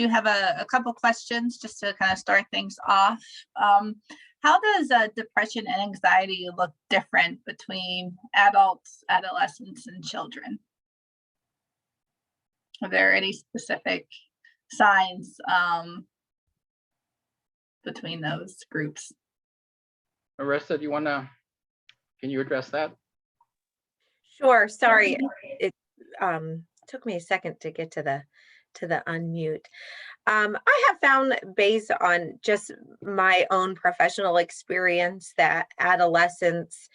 do have a couple questions just to kind of start things off. How does depression and anxiety look different between adults, adolescents, and children? Are there any specific signs between those groups? Marissa, do you want to, can you address that? Sure. Sorry, it took me a second to get to the unmute. I have found, based on just my own professional experience, that adolescents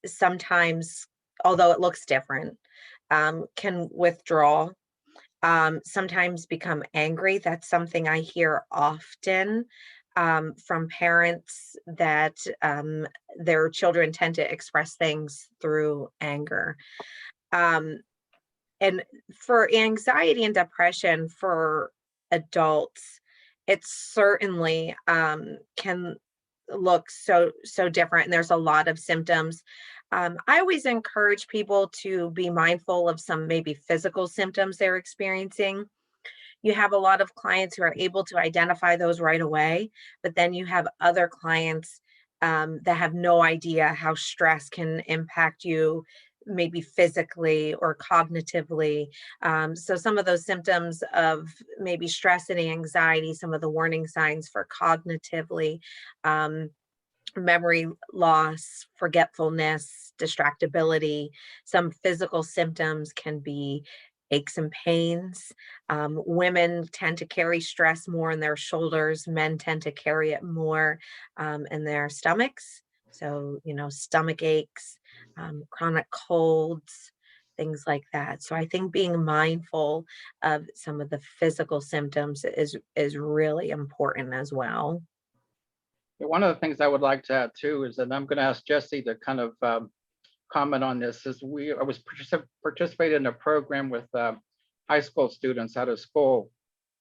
sometimes, although it looks different, can withdraw, sometimes become angry. That's something I hear often from parents, that their children tend to express things through anger. And for anxiety and depression for adults, it certainly can look so different, and there's a lot of symptoms. I always encourage people to be mindful of some maybe physical symptoms they're experiencing. You have a lot of clients who are able to identify those right away, but then you have other clients that have no idea how stress can impact you, maybe physically or cognitively. So some of those symptoms of maybe stress and anxiety, some of the warning signs for cognitively, memory loss, forgetfulness, distractibility. Some physical symptoms can be aches and pains. Women tend to carry stress more in their shoulders. Men tend to carry it more in their stomachs. So, stomach aches, chronic colds, things like that. So I think being mindful of some of the physical symptoms is really important as well. One of the things I would like to add too is that I'm going to ask Jesse to kind of comment on this. I was participating in a program with high school students out of school,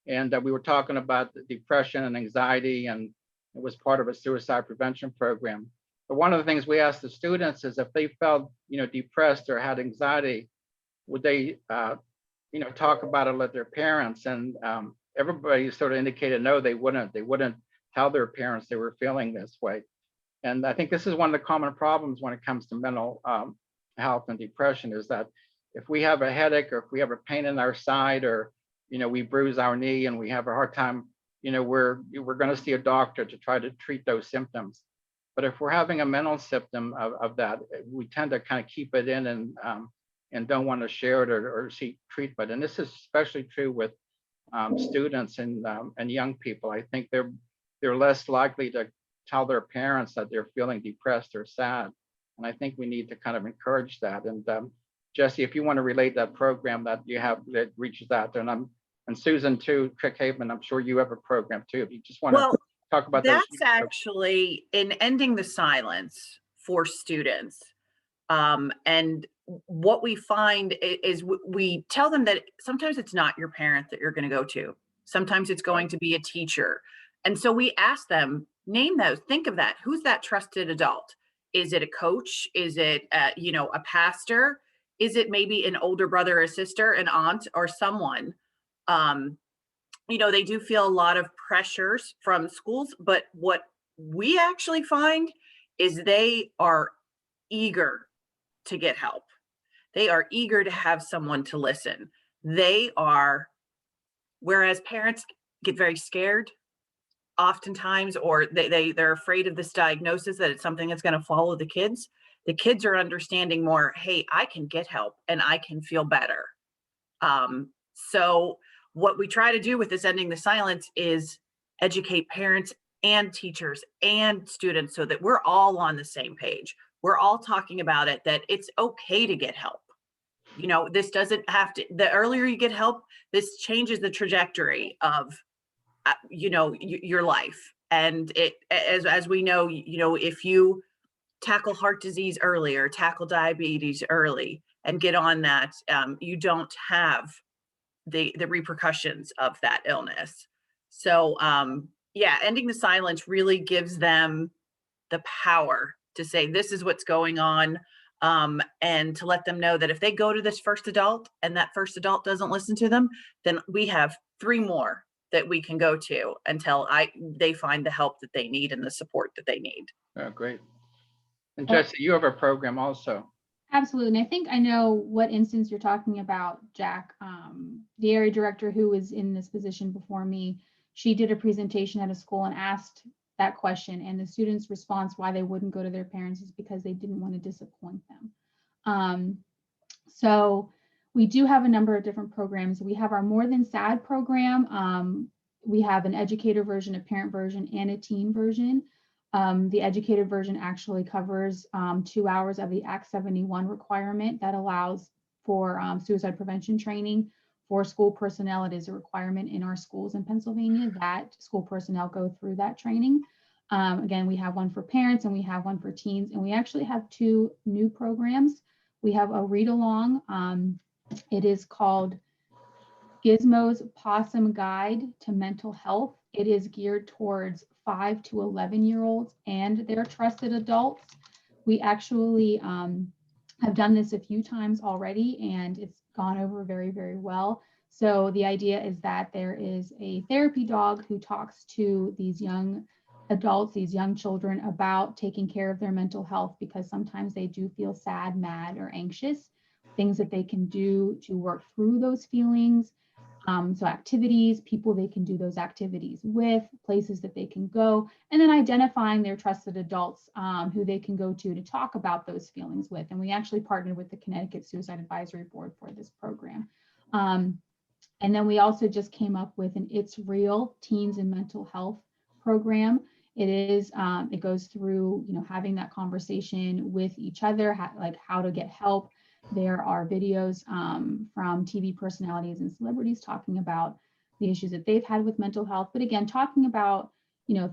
and we were talking about the depression and anxiety, and it was part of a suicide prevention program. But one of the things we asked the students is if they felt, depressed or had anxiety, would they, talk about it with their parents? And everybody sort of indicated no, they wouldn't. They wouldn't tell their parents they were feeling this way. And I think this is one of the common problems when it comes to mental health and depression, is that if we have a headache, or if we have a pain in our side, or we bruise our knee and we have a hard time, we're going to see a doctor to try to treat those symptoms. But if we're having a mental symptom of that, we tend to kind of keep it in and don't want to share it or seek treatment. And this is especially true with students and young people. I think they're less likely to tell their parents that they're feeling depressed or sad. And I think we need to kind of encourage that. And Jesse, if you want to relate that program that you have that reaches out there, and Susan too, Crick Haven, I'm sure you have a program too. If you just want to talk about that's actually in Ending the Silence for students. And what we find is we tell them that sometimes it's not your parent that you're going to go to. Sometimes it's going to be a teacher. And so we ask them, name those, think of that. Who's that trusted adult? Is it a coach? Is it, a pastor? Is it maybe an older brother or sister, an aunt, or someone? They do feel a lot of pressures from schools, but what we actually find is they are eager to get help. They are eager to have someone to listen. Whereas parents get very scared oftentimes, or they're afraid of this diagnosis, that it's something that's going to follow the kids. The kids are understanding more, hey, I can get help and I can feel better. So what we try to do with this Ending the Silence is educate parents and teachers and students so that we're all on the same page. We're all talking about it, that it's okay to get help. This doesn't have to, the earlier you get help, this changes the trajectory of, your life. And it, as we know, if you tackle heart disease earlier, tackle diabetes early, and get on that, you don't have the repercussions of that illness. So Ending the Silence really gives them the power to say, this is what's going on, and to let them know that if they go to this first adult and that first adult doesn't listen to them, then we have 3 more that we can go to until they find the help that they need and the support that they need. Oh, great. And Jesse, you have a program also. Absolutely. And I think I know what instance you're talking about, Jack. The area director who was in this position before me, she did a presentation at a school and asked that question. And the students' response why they wouldn't go to their parents is because they didn't want to disappoint them. So we do have a number of different programs. We have our More Than Sad program. We have an educator version, a parent version, and a teen version. The educated version actually covers 2 hours of the Act 71 requirement that allows for suicide prevention training for school personnel. It is a requirement in our schools in Pennsylvania that school personnel go through that training. Again, we have one for parents and we have one for teens, and we actually have 2 new programs. We have a read along. It is called Gizmo's Possum Guide to Mental Health. It is geared towards 5 to 11-year-olds and their trusted adults. We actually have done this a few times already, and it's gone over very, very well. So the idea is that there is a therapy dog who talks to these young adults, these young children, about taking care of their mental health, because sometimes they do feel sad, mad, or anxious, things that they can do to work through those feelings. So activities, people they can do those activities with, places that they can go, and then identifying their trusted adults who they can go to talk about those feelings with. And we actually partnered with the Connecticut Suicide Advisory Board for this program. And then we also just came up with an It's Real Teens and Mental Health program. It goes through, having that conversation with each other, like how to get help. There are videos from TV personalities and celebrities talking about the issues that they've had with mental health. But again, talking about,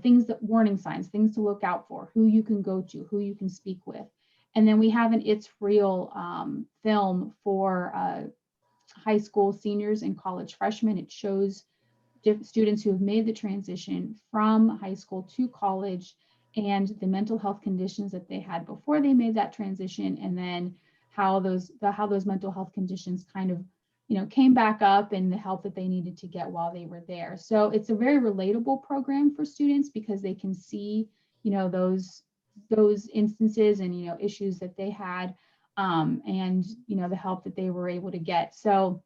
things that warning signs, things to look out for, who you can go to, who you can speak with. And then we have an It's Real film for high school seniors and college freshmen. It shows students who have made the transition from high school to college and the mental health conditions that they had before they made that transition, and then how those mental health conditions kind of came back up, and the help that they needed to get while they were there. So it's a very relatable program for students because they can see those instances and issues that they had, and the help that they were able to get. So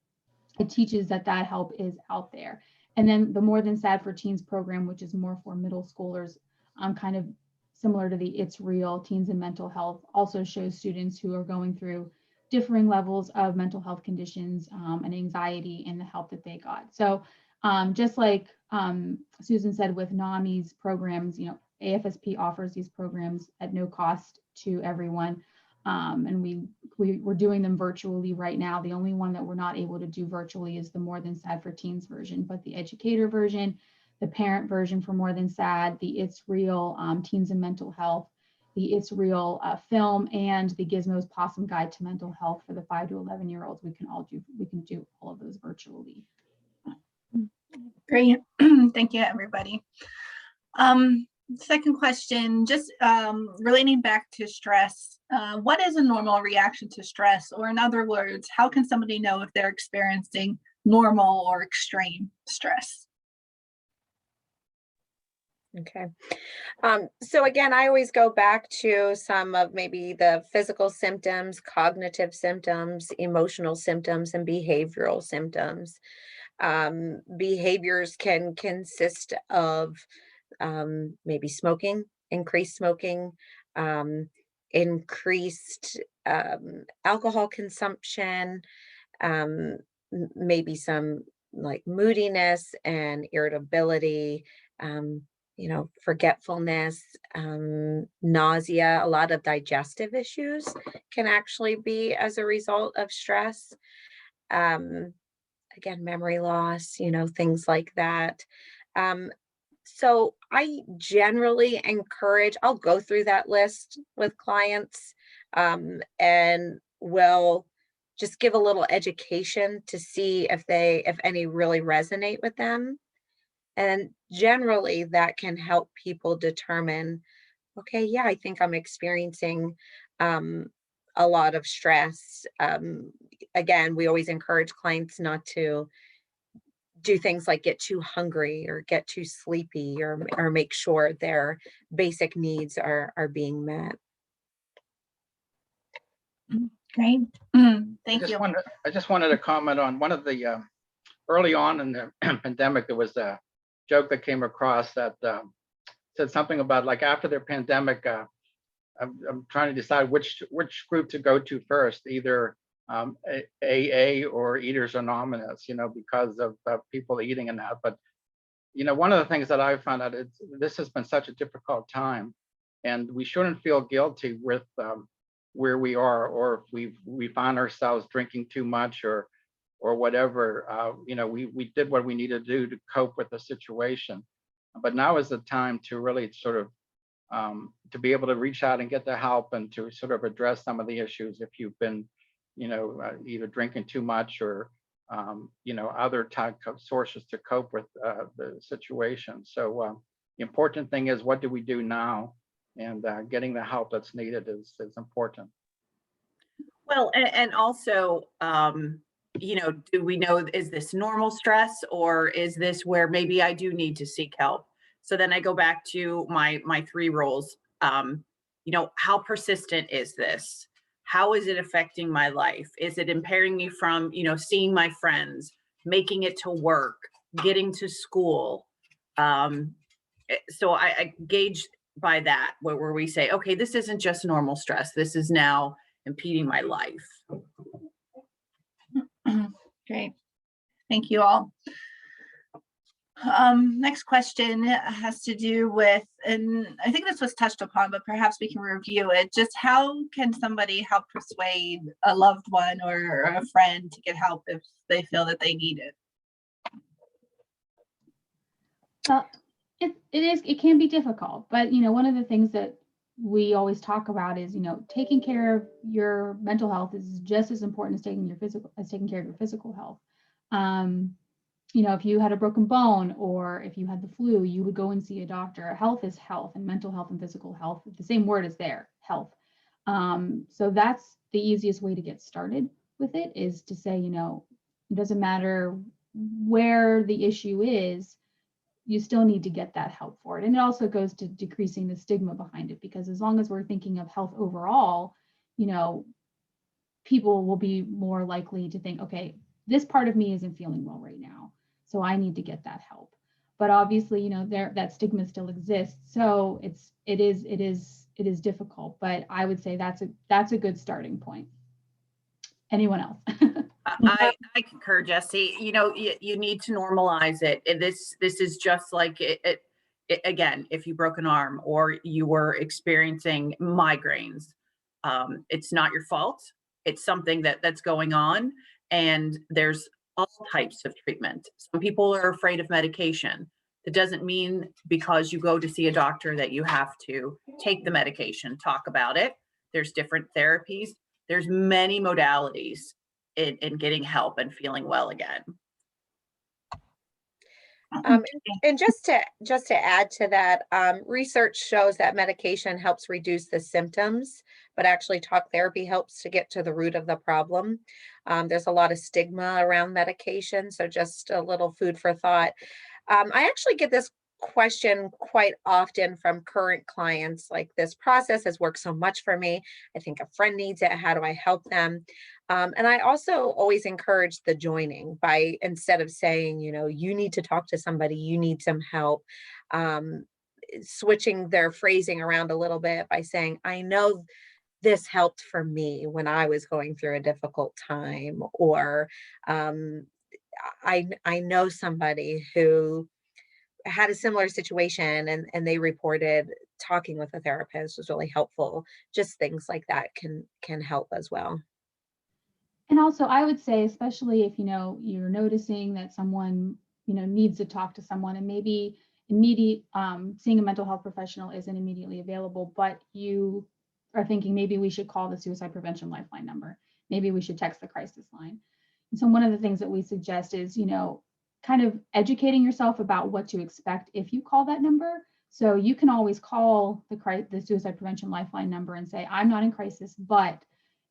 it teaches that help is out there. And then the More Than Sad for Teens program, which is more for middle schoolers, kind of similar to the It's Real Teens and Mental Health, also shows students who are going through differing levels of mental health conditions and anxiety, and the help that they got. So just like Susan said with NAMI's programs, AFSP offers these programs at no cost to everyone. And we're doing them virtually right now. The only one that we're not able to do virtually is the More Than Sad for Teens version, but the educator version, the parent version for More Than Sad, the It's Real Teens and Mental Health, the It's Real film, and the Gizmo's Possum Guide to Mental Health for the 5 to 11-year-olds. We can do all of those virtually. Great. Thank you, everybody. Second question, just relating back to stress. What is a normal reaction to stress? Or in other words, how can somebody know if they're experiencing normal or extreme stress? Okay. So again, I always go back to some of maybe the physical symptoms, cognitive symptoms, emotional symptoms, and behavioral symptoms. Behaviors can consist of maybe smoking, increased smoking, increased alcohol consumption, maybe some like moodiness and irritability, forgetfulness, nausea. A lot of digestive issues can actually be as a result of stress. Again, memory loss, things like that. So I generally encourage, I'll go through that list with clients, and will just give a little education to see if any really resonate with them. And generally that can help people determine, okay, yeah, I think I'm experiencing a lot of stress. Again, we always encourage clients not to do things like get too hungry or get too sleepy, or make sure their basic needs are being met. Great. Thank you. I just wanted to comment on one of the early on in the pandemic. There was a joke that came across that said something about, like, after the pandemic, I'm trying to decide which group to go to first, either AA or Eaters Anonymous, because of people eating and that. But one of the things that I found out is this has been such a difficult time, and we shouldn't feel guilty with where we are, or if we find ourselves drinking too much or whatever. We did what we needed to do to cope with the situation, but now is the time to really sort of to be able to reach out and get the help, and to sort of address some of the issues if you've been either drinking too much or other type of sources to cope with the situation. So the important thing is, what do we do now? And getting the help that's needed is important. Well, and also, do we know, is this normal stress, or is this where maybe I do need to seek help? So then I go back to my 3 roles. How persistent is this? How is it affecting my life? Is it impairing me from, seeing my friends, making it to work, getting to school? So I gauge by that, where we say, okay, this isn't just normal stress. This is now impeding my life. Great. Thank you all. Next question has to do with, and I think this was touched upon, but perhaps we can review it. Just how can somebody help persuade a loved one or a friend to get help if they feel that they need it? It can be difficult, but one of the things that we always talk about is taking care of your mental health is just as important as taking care of your physical health. If you had a broken bone, or if you had the flu, you would go and see a doctor. Health is health, and mental health and physical health, the same word is there, health. So that's the easiest way to get started with it, is to say, it doesn't matter where the issue is, you still need to get that help for it. And it also goes to decreasing the stigma behind it, because as long as we're thinking of health overall, people will be more likely to think, okay, this part of me isn't feeling well right now, so I need to get that help. But obviously, that stigma still exists. So it is difficult, but I would say that's a good starting point. Anyone else? I concur, Jesse. You need to normalize it. This is just like it. Again, if you broke an arm or you were experiencing migraines, it's not your fault. It's something that's going on, and there's all types of treatment. Some people are afraid of medication. It doesn't mean because you go to see a doctor that you have to take the medication. Talk about it. There's different therapies. There's many modalities in getting help and feeling well again. And just to add to that, research shows that medication helps reduce the symptoms, but actually talk therapy helps to get to the root of the problem. There's a lot of stigma around medication, so just a little food for thought. I actually get this question quite often from current clients, like, this process has worked so much for me. I think a friend needs it. How do I help them? And I also always encourage the joining, by, instead of saying, you need to talk to somebody, you need some help, switching their phrasing around a little bit by saying, I know this helped for me when I was going through a difficult time, or I know somebody who had a similar situation, and they reported talking with a therapist was really helpful. Just things like that can help as well. And also, I would say, especially if you're noticing that someone needs to talk to someone, and maybe seeing a mental health professional isn't immediately available, but you are thinking maybe we should call the suicide prevention lifeline number, maybe we should text the crisis line. And so one of the things that we suggest is kind of educating yourself about what to expect if you call that number. So you can always call the suicide prevention lifeline number and say, I'm not in crisis, but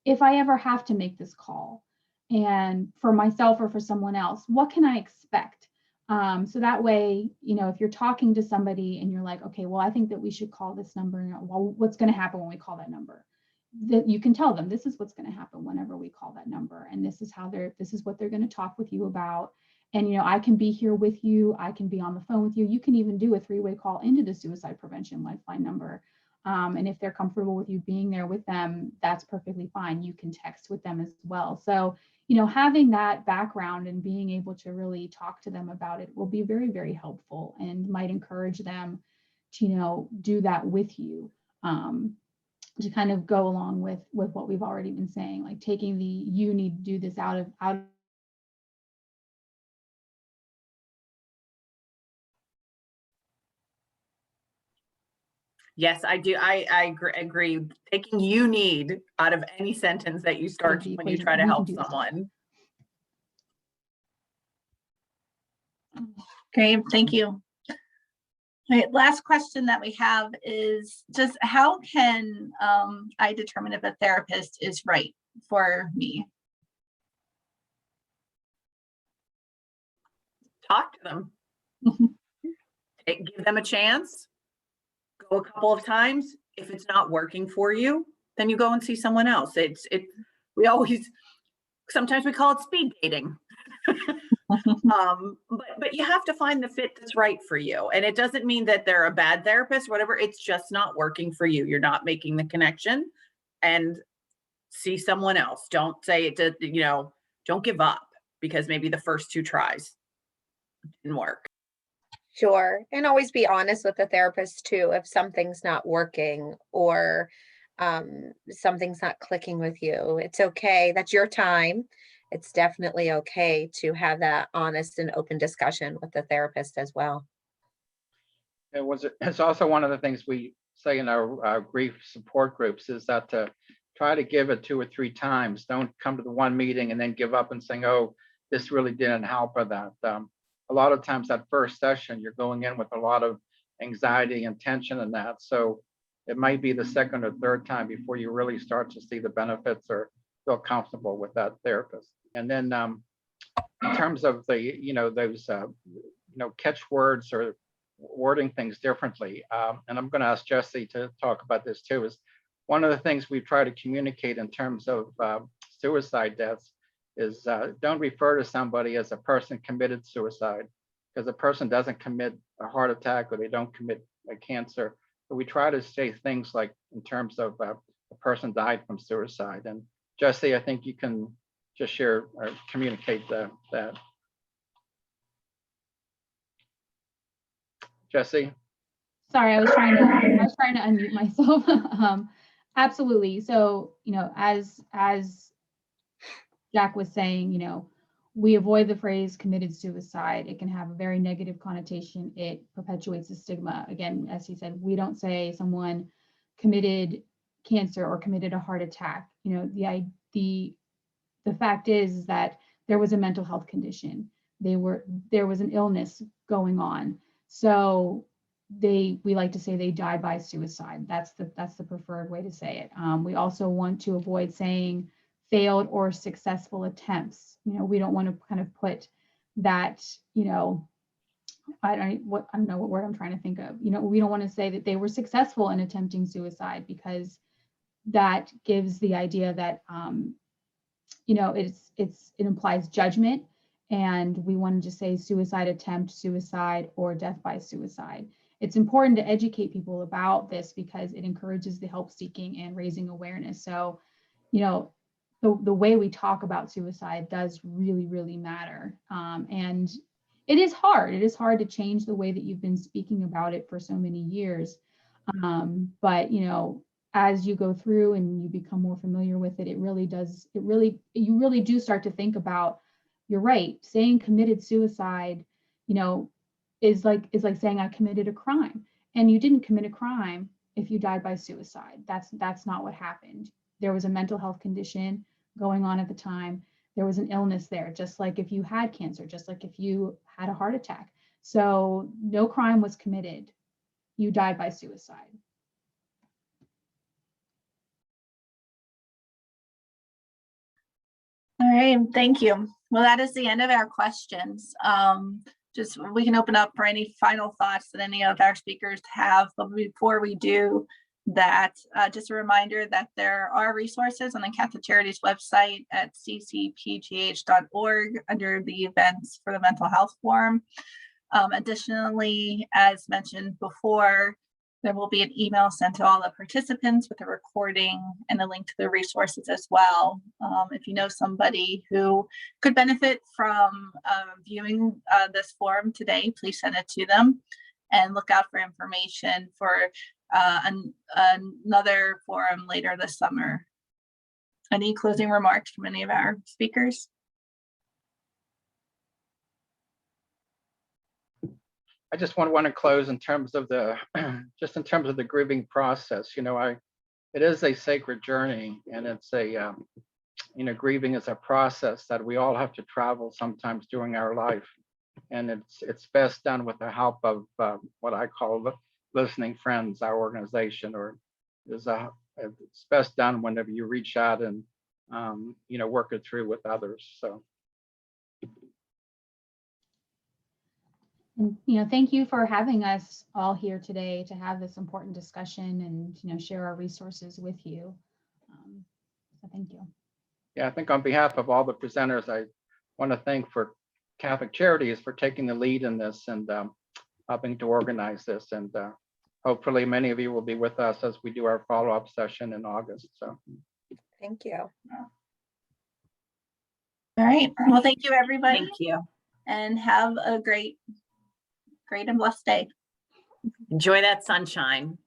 if I ever have to make this call, and for myself or for someone else, what can I expect? So that way, if you're talking to somebody and you're like, okay, well, I think that we should call this number. Well, what's going to happen when we call that number? That you can tell them this is what's going to happen whenever we call that number, and this is what they're going to talk with you about. And I can be here with you. I can be on the phone with you. You can even do a 3-way call into the suicide prevention lifeline number. And if they're comfortable with you being there with them, that's perfectly fine. You can text with them as well. So having that background and being able to really talk to them about it will be very, very helpful, and might encourage them to, do that with you, to kind of go along with what we've already been saying, like taking the, you need to do this out of. Yes, I do. I agree. Taking "you need" out of any sentence that you start the when you equation. try to We can help do this. someone. Great, thank you. All right, last question that we have is just how can I determine if a therapist is right for me? Talk to them. Give them a chance. Go a couple of times. If it's not working for you, then you go and see someone else. Sometimes we call it speed dating. But you have to find the fit that's right for you. And it doesn't mean that they're a bad therapist, whatever. It's just not working for you. You're not making the connection, and see someone else. Don't say it to, don't give up because maybe the first 2 tries didn't work. Sure. And always be honest with the therapist too, if something's not working or something's not clicking with you. It's okay. That's your time. It's definitely okay to have that honest and open discussion with the therapist as well. It's also one of the things we say in our grief support groups is that to try to give it 2 or 3 times. Don't come to the one meeting and then give up and saying, oh, this really didn't help, or that. A lot of times that first session, you're going in with a lot of anxiety and tension and that. So it might be the second or third time before you really start to see the benefits or feel comfortable with that therapist. And then in terms of the, those, catchwords or wording things differently. And I'm going to ask Jesse to talk about this too, is one of the things we try to communicate in terms of suicide deaths is don't refer to somebody as a person committed suicide, because a person doesn't commit a heart attack or they don't commit a cancer. But we try to say things like in terms of a person died from suicide. And Jesse, I think you can just share or communicate that. Jesse? Sorry, I was trying to unmute myself. Absolutely. So, as Jack was saying, we avoid the phrase committed suicide. It can have a very negative connotation. It perpetuates the stigma. Again, as he said, we don't say someone committed cancer or committed a heart attack. The fact is that there was a mental health condition. There was an illness going on. So we like to say they died by suicide. That's the preferred way to say it. We also want to avoid saying failed or successful attempts. We don't want to kind of put that, I don't know what word I'm trying to think of. We don't want to say that they were successful in attempting suicide, because that gives the idea that it implies judgment, and we wanted to say suicide attempt, suicide, or death by suicide. It's important to educate people about this because it encourages the help seeking and raising awareness. So, the way we talk about suicide does really, really matter. And it is hard. It is hard to change the way that you've been speaking about it for so many years. But, as you go through and you become more familiar with it, you really do start to think about, you're right, saying committed suicide, is like saying I committed a crime, and you didn't commit a crime if you died by suicide. That's not what happened. There was a mental health condition going on at the time. There was an illness there, just like if you had cancer, just like if you had a heart attack. So no crime was committed. You died by suicide. All right, thank you. Well, that is the end of our questions. just, we can open up for any final thoughts that any of our speakers have. But before we do that, just a reminder that there are resources on the Catholic Charities website at ccpgh.org under the events for the Mental Health Forum. Additionally, as mentioned before, there will be an email sent to all the participants with a recording and a link to the resources as well. If you know somebody who could benefit from viewing this forum today, please send it to them, and look out for information for another forum later this summer. Any closing remarks from any of our speakers? I just want to close in terms of the just in terms of the grieving process. You know, it is a sacred journey, and it's a grieving is a process that we all have to travel sometimes during our life, and it's best done with the help of what I call listening friends, our organization, or it's best done whenever you reach out and work it through with others. So. And, thank you for having us all here today to have this important discussion and, share our resources with you. So thank you. Yeah, I think on behalf of all the presenters, I want to thank for Catholic Charities for taking the lead in this and helping to organize this. And hopefully many of you will be with us as we do our follow-up session in August. So Thank you. All right. Well, thank you, everybody. Thank you. And have a great and blessed day. Enjoy that sunshine.